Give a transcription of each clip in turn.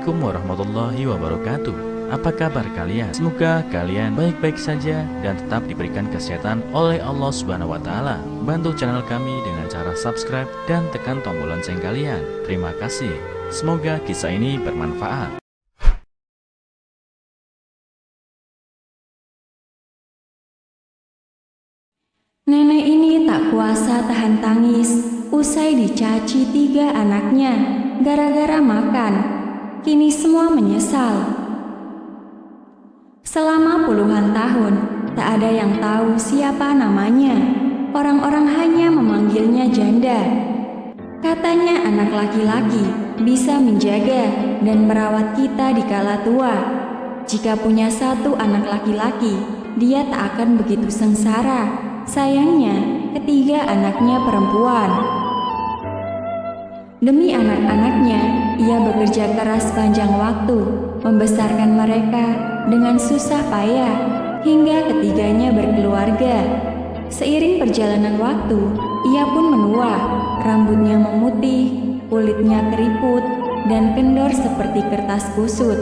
Assalamualaikum warahmatullahi wabarakatuh. Apa kabar kalian? Semoga kalian baik-baik saja dan tetap diberikan kesehatan oleh Allah Subhanahu wa taala. Bantu channel kami dengan cara subscribe dan tekan tombol lonceng kalian. Terima kasih. Semoga kisah ini bermanfaat. Nenek ini tak kuasa tahan tangis usai dicaci 3 anaknya gara-gara makan. Kini semua menyesal. Selama puluhan tahun, tak ada yang tahu siapa namanya. Orang-orang hanya memanggilnya janda. Katanya anak laki-laki bisa menjaga dan merawat kita di kala tua. Jika punya 1 anak laki-laki, dia tak akan begitu sengsara. Sayangnya, ketiga anaknya perempuan. Demi anak-anaknya, ia bekerja keras sepanjang waktu, membesarkan mereka dengan susah payah, hingga ketiganya berkeluarga. Seiring perjalanan waktu, ia pun menua, rambutnya memutih, kulitnya keriput, dan kendor seperti kertas kusut.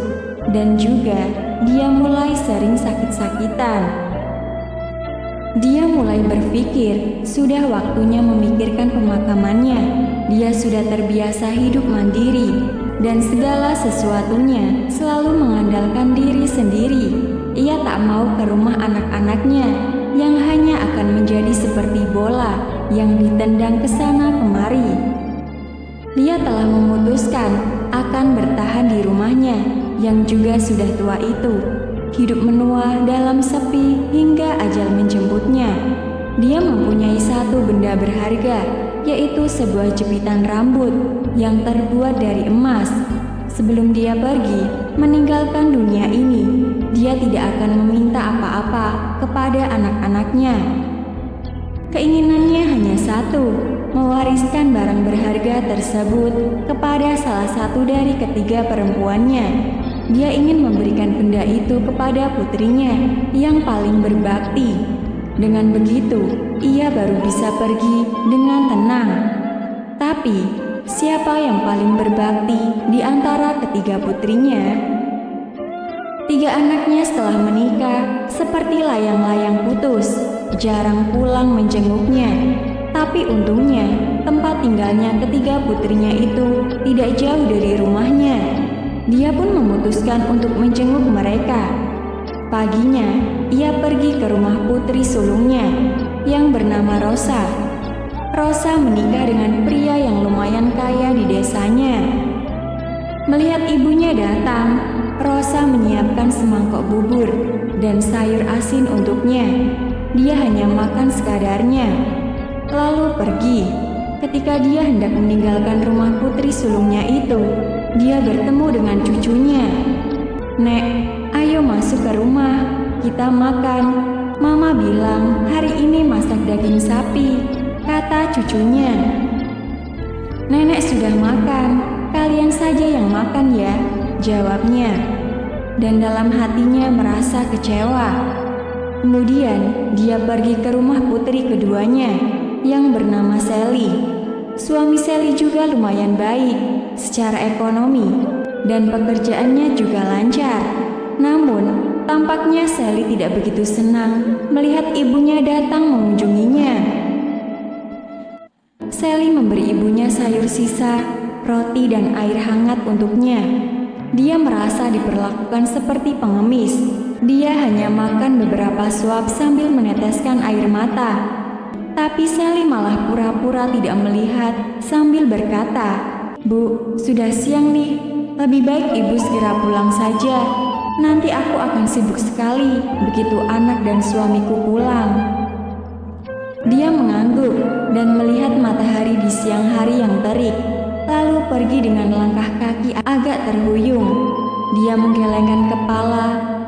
Dan juga, dia mulai sering sakit-sakitan. Dia mulai berpikir, sudah waktunya memikirkan pemakamannya. Dia sudah terbiasa hidup mandiri, dan segala sesuatunya selalu mengandalkan diri sendiri. Ia tak mau ke rumah anak-anaknya, yang hanya akan menjadi seperti bola yang ditendang ke sana kemari. Dia telah memutuskan akan bertahan di rumahnya, yang juga sudah tua itu. Hidup menua dalam sepi hingga ajal menjemputnya. Dia mempunyai 1 benda berharga, yaitu sebuah jepitan rambut yang terbuat dari emas. Sebelum dia pergi meninggalkan dunia ini, dia tidak akan meminta apa-apa kepada anak-anaknya. Keinginannya hanya 1, mewariskan barang berharga tersebut kepada salah satu dari ketiga perempuannya. Dia ingin memberikan benda itu kepada putrinya yang paling berbakti. Dengan begitu, ia baru bisa pergi dengan tenang. Tapi, siapa yang paling berbakti di antara ketiga putrinya? 3 anaknya setelah menikah seperti layang-layang putus, jarang pulang menjenguknya. Tapi untungnya, tempat tinggalnya ketiga putrinya itu tidak jauh dari rumahnya. Dia pun memutuskan untuk menjenguk mereka. Paginya, ia pergi ke rumah putri sulungnya yang bernama Rosa. Rosa menikah dengan pria yang lumayan kaya di desanya. Melihat ibunya datang, Rosa menyiapkan semangkok bubur dan sayur asin untuknya. Dia hanya makan sekadarnya, lalu pergi. Ketika dia hendak meninggalkan rumah putri sulungnya itu, dia bertemu dengan cucunya. "Nek, ayo masuk ke rumah, kita makan. Mama bilang hari ini masak daging sapi," kata cucunya. "Nenek sudah makan, kalian saja yang makan ya," jawabnya. Dan dalam hatinya merasa kecewa. Kemudian dia pergi ke rumah putri keduanya yang bernama Sally. Suami Sally juga lumayan baik secara ekonomi dan pekerjaannya juga lancar. Namun, tampaknya Sally tidak begitu senang melihat ibunya datang mengunjunginya. Sally memberi ibunya sayur sisa, roti dan air hangat untuknya. Dia merasa diperlakukan seperti pengemis. Dia hanya makan beberapa suap sambil meneteskan air mata. Tapi Sally malah pura-pura tidak melihat sambil berkata, "Bu, sudah siang nih. Lebih baik ibu segera pulang saja. Nanti aku akan sibuk sekali begitu anak dan suamiku pulang." Dia mengangguk dan melihat matahari di siang hari yang terik, lalu pergi dengan langkah kaki agak terhuyung. Dia menggelengkan kepala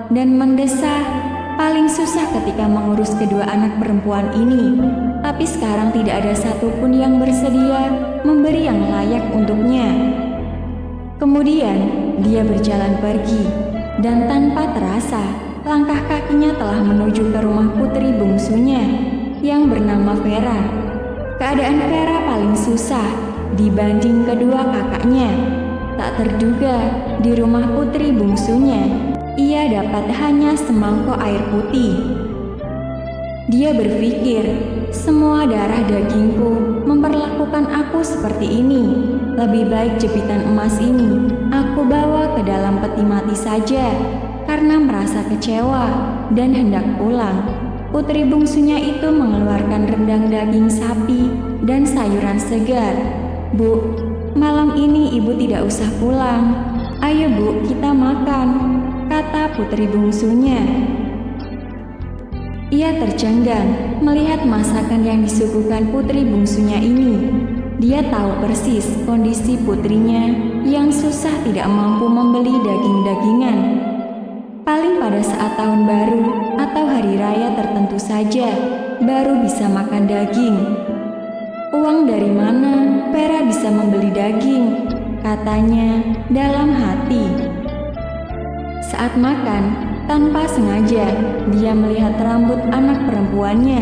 dan mendesah. Paling susah ketika mengurus kedua anak perempuan ini, tapi sekarang tidak ada satupun yang bersedia memberi yang layak untuknya. Kemudian dia berjalan pergi, dan tanpa terasa langkah kakinya telah menuju ke rumah putri bungsunya yang bernama Vera. Keadaan Vera paling susah dibanding kedua kakaknya. Tak terduga, di rumah putri bungsunya, ia dapat hanya semangkok air putih. Dia berpikir, semua darah dagingku memperlakukan aku seperti ini. Lebih baik jepitan emas ini aku bawa ke dalam peti mati saja. Karena merasa kecewa dan hendak pulang, putri bungsunya itu mengeluarkan rendang daging sapi dan sayuran segar. "Bu, malam ini ibu tidak usah pulang. Ayo bu, kita makan," kata putri bungsunya. Ia tercengang melihat masakan yang disuguhkan putri bungsunya ini. Dia tahu persis kondisi putrinya yang susah tidak mampu membeli daging-dagingan. Paling pada saat tahun baru atau hari raya tertentu saja baru bisa makan daging. "Uang dari mana Vera bisa membeli daging?" katanya dalam hati. Saat makan, tanpa sengaja dia melihat rambut anak perempuannya.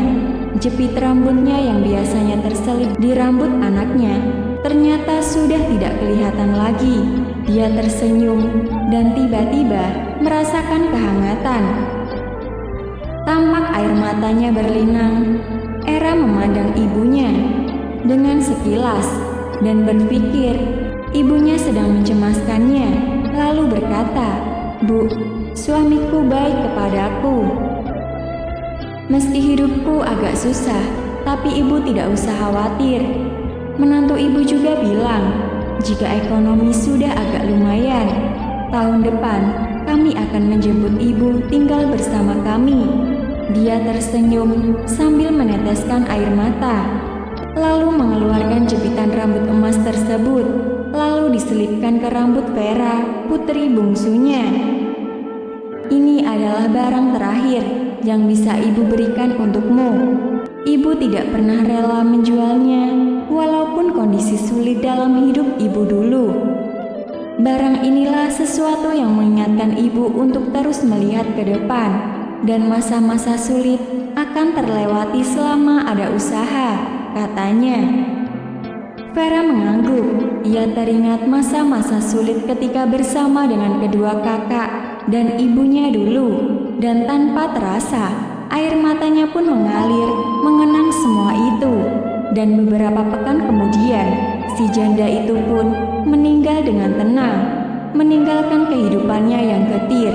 Jepit rambutnya yang biasanya terselip di rambut anaknya ternyata sudah tidak kelihatan lagi. Dia tersenyum dan tiba-tiba merasakan kehangatan. Tampak air matanya berlinang. Era memandang ibunya dengan sekilas dan berpikir ibunya sedang mencemaskannya, lalu berkata, "Bu, suamiku baik kepadaku. Meski hidupku agak susah, tapi ibu tidak usah khawatir." Menantu ibu juga bilang, "Jika ekonomi sudah agak lumayan, tahun depan kami akan menjemput ibu tinggal bersama kami." Dia tersenyum sambil meneteskan air mata, lalu mengeluarkan jepitan rambut emas tersebut, lalu diselipkan ke rambut Vera, putri bungsunya. "Ini adalah barang terakhir yang bisa ibu berikan untukmu. Ibu tidak pernah rela menjualnya, walaupun kondisi sulit dalam hidup ibu dulu. Barang inilah sesuatu yang mengingatkan ibu untuk terus melihat ke depan, dan masa-masa sulit akan terlewati selama ada usaha," katanya. Vera mengangguk. Ia teringat masa-masa sulit ketika bersama dengan kedua kakak dan ibunya dulu, dan tanpa terasa air matanya pun mengalir mengenang semua itu. Dan beberapa pekan kemudian, si janda itu pun meninggal dengan tenang, meninggalkan kehidupannya yang getir.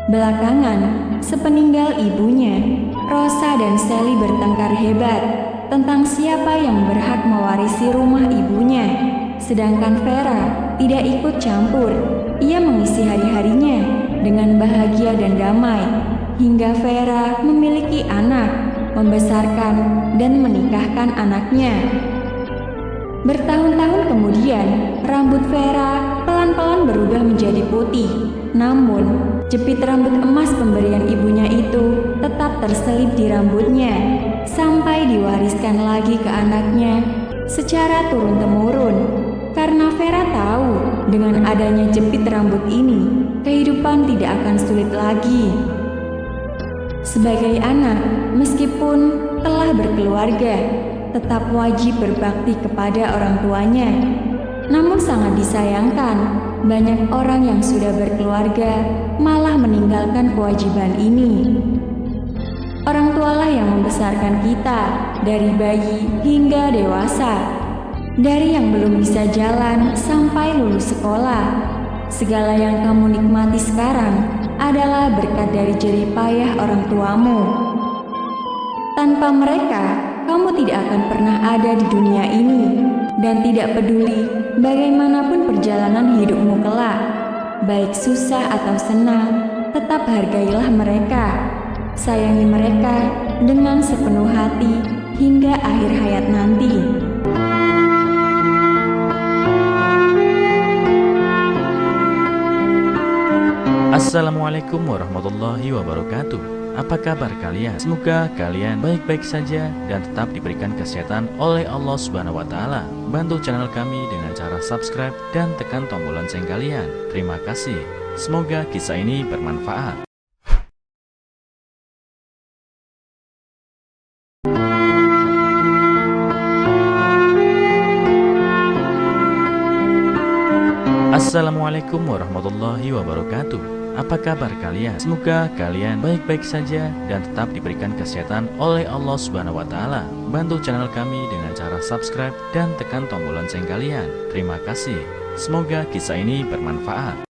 Belakangan, sepeninggal ibunya, Rosa dan Sally bertengkar hebat tentang siapa yang berhak mewarisi rumah ibunya. Sedangkan Vera tidak ikut campur. Ia mengisi hari-harinya dengan bahagia dan damai, hingga Vera memiliki anak, membesarkan dan menikahkan anaknya. Bertahun-tahun kemudian, rambut Vera pelan-pelan berubah menjadi putih. Namun, jepit rambut emas pemberian ibunya itu tetap terselip di rambutnya, sampai diwariskan lagi ke anaknya secara turun-temurun. Karena Vera tahu dengan adanya jepit rambut ini, kehidupan tidak akan sulit lagi. Sebagai anak, meskipun telah berkeluarga, tetap wajib berbakti kepada orang tuanya. Namun sangat disayangkan, banyak orang yang sudah berkeluarga malah meninggalkan kewajiban ini. Orang tualah yang membesarkan kita dari bayi hingga dewasa, dari yang belum bisa jalan sampai lulus sekolah. Segala yang kamu nikmati sekarang adalah berkat dari jerih payah orang tuamu. Tanpa mereka, kamu tidak akan pernah ada di dunia ini, dan tidak peduli bagaimanapun perjalanan hidupmu kelak, baik susah atau senang, tetap hargailah mereka. Sayangi mereka dengan sepenuh hati hingga akhir hayat nanti. Assalamualaikum warahmatullahi wabarakatuh. Apa kabar kalian? Semoga kalian baik-baik saja dan tetap diberikan kesehatan oleh Allah Subhanahu wa taala. Bantu channel kami dengan cara subscribe dan tekan tombol lonceng kalian. Terima kasih. Semoga kisah ini bermanfaat. Assalamualaikum warahmatullahi wabarakatuh. Apa kabar kalian? Semoga kalian baik-baik saja dan tetap diberikan kesehatan oleh Allah Subhanahu wa taala. Bantu channel kami dengan cara subscribe dan tekan tombol lonceng kalian. Terima kasih. Semoga kisah ini bermanfaat.